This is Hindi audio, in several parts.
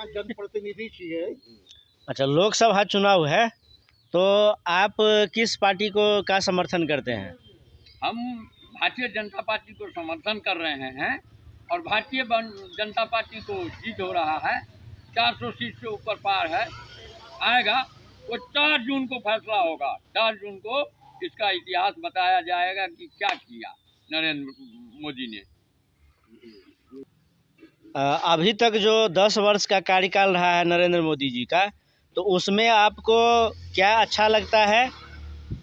यहाँ जनप्रतिनिधि चाहिए। अच्छा, लोकसभा चुनाव है तो आप किस पार्टी को का समर्थन करते हैं? हम भारतीय जनता पार्टी को समर्थन कर रहे हैं और भारतीय जनता पार्टी को जीत हो रहा है। 400 सीट से ऊपर पार है, आएगा। वो 4 जून को फैसला होगा। 4 जून को इसका इतिहास बताया जाएगा कि क्या किया नरेंद्र मोदी ने। अभी तक जो 10 वर्ष का कार्यकाल रहा है नरेंद्र मोदी जी का, तो उसमें आपको क्या अच्छा लगता है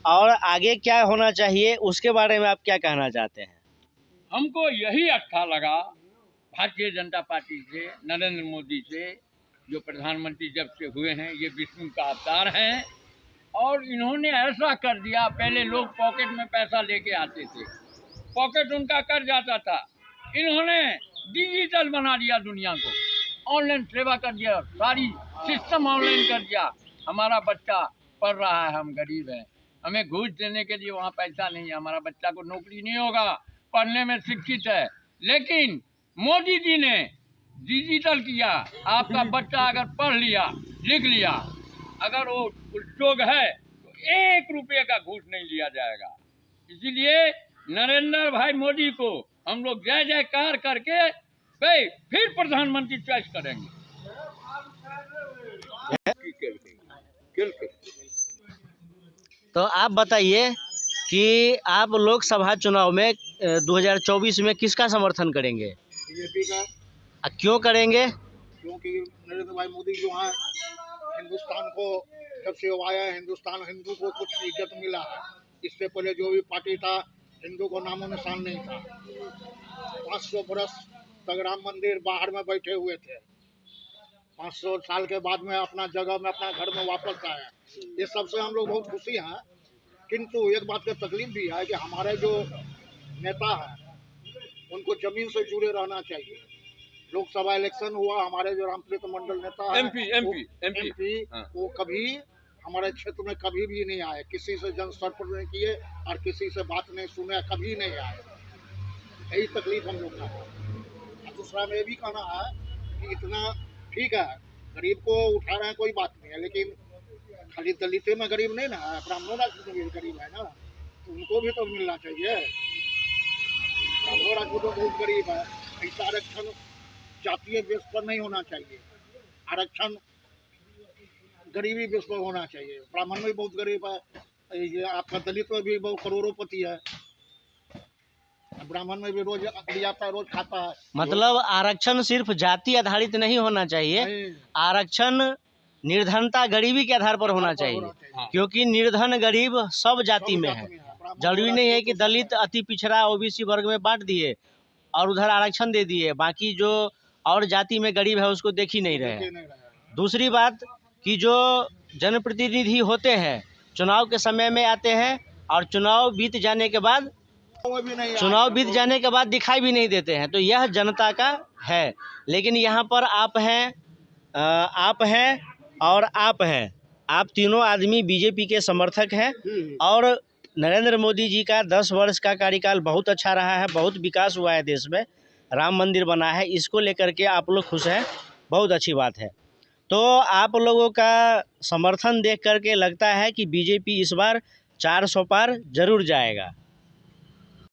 और आगे क्या होना चाहिए, उसके बारे में आप क्या कहना चाहते हैं? हमको यही अच्छा लगा भारतीय जनता पार्टी से, नरेंद्र मोदी से, जो प्रधानमंत्री जब से हुए हैं, ये विष्णु का अवतार हैं और इन्होंने ऐसा कर दिया। पहले लोग पॉकेट में पैसा लेके आते थे, पॉकेट उनका कर जाता था। इन्होंने डिजिटल बना दिया, दुनिया को ऑनलाइन सेवा कर दिया, सारी सिस्टम ऑनलाइन कर दिया। हमारा बच्चा पढ़ रहा है, हम गरीब हैं, हमें घूस देने के लिए वहाँ पैसा नहीं है, हमारा बच्चा को नौकरी नहीं होगा, पढ़ने में शिक्षित है। लेकिन मोदी जी ने डिजिटल किया। आपका बच्चा अगर पढ़ लिया, लिख लिया, अगर वो योग्य है तो 1 रुपये का घूस नहीं लिया जाएगा। इसीलिए नरेंद्र भाई मोदी को हम लोग जय जयकार करके भाई फिर प्रधानमंत्री चॉइस करेंगे। तो आप बताइए कि आप लोकसभा चुनाव में 2024 में किसका समर्थन करेंगे? बीजेपी का। क्यों करेंगे? क्योंकि नरेंद्र भाई मोदी जो है, हिंदुस्तान को जब से वो आया है, हिंदुस्तान हिंदू को कुछ इज्जत मिला है। इससे पहले जो भी पार्टी था, हिंदू को नामो निशान नहीं था। 500 बरस तक राम मंदिर बाहर में बैठे हुए थे। 500 साल के बाद में अपना जगह में, अपना घर में वापस आए। ये सबसे हम लोग बहुत खुशी हैं। किंतु एक बात का तकलीफ भी है कि हमारे जो नेता हैं उनको जमीन से जुड़े रहना चाहिए। लोकसभा इलेक्शन हुआ, हमारे जो रामप्रीत मंडल नेता है एमपी वो कभी हमारे क्षेत्र में कभी भी नहीं आए, किसी से जनसंपर्क नहीं किए और किसी से बात नहीं सुने, कभी नहीं आए। यही तकलीफ हम लोग का है। दूसरा में ये भी कहना है कि इतना ठीक है, गरीब को उठा रहे हैं, कोई बात नहीं है, लेकिन खाली दलित में गरीब नहीं ना है, ब्राह्मणों राजपूत में भी गरीब है ना, तो उनको भी तो मिलना चाहिए। ब्राह्मणों राजपूत बहुत गरीब है। ऐसा आरक्षण जातीय बेस पर नहीं होना चाहिए, आरक्षण गरीबी बेस पर होना चाहिए। ब्राह्मण में बहुत गरीब है, ये आपका दलित में भी बहुत करोड़ोंपति है, ब्राह्मण में भी रोज आता है, रोज खाता है। मतलब आरक्षण सिर्फ जाति आधारित नहीं होना चाहिए, आरक्षण निर्धनता गरीबी के आधार पर होना चाहिए, क्योंकि निर्धन गरीब सब जाति में है। जरूरी नहीं है कि दलित अति पिछड़ा ओबीसी वर्ग में बांट दिए और उधर आरक्षण दे दिए, बाकी जो और जाति में गरीब है उसको देख ही नहीं रहे। दूसरी बात कि जो जनप्रतिनिधि होते हैं चुनाव के समय में आते हैं और चुनाव बीत जाने के बाद दिखाई भी नहीं देते हैं, तो यह जनता का है। लेकिन यहाँ पर आप हैं और आप हैं, आप तीनों आदमी बीजेपी के समर्थक हैं और नरेंद्र मोदी जी का 10 वर्ष का कार्यकाल बहुत अच्छा रहा है, बहुत विकास हुआ है देश में, राम मंदिर बना है, इसको लेकर के आप लोग खुश हैं, बहुत अच्छी बात है। तो आप लोगों का समर्थन देख करके लगता है कि बीजेपी इस बार 400 पार जरूर जाएगा।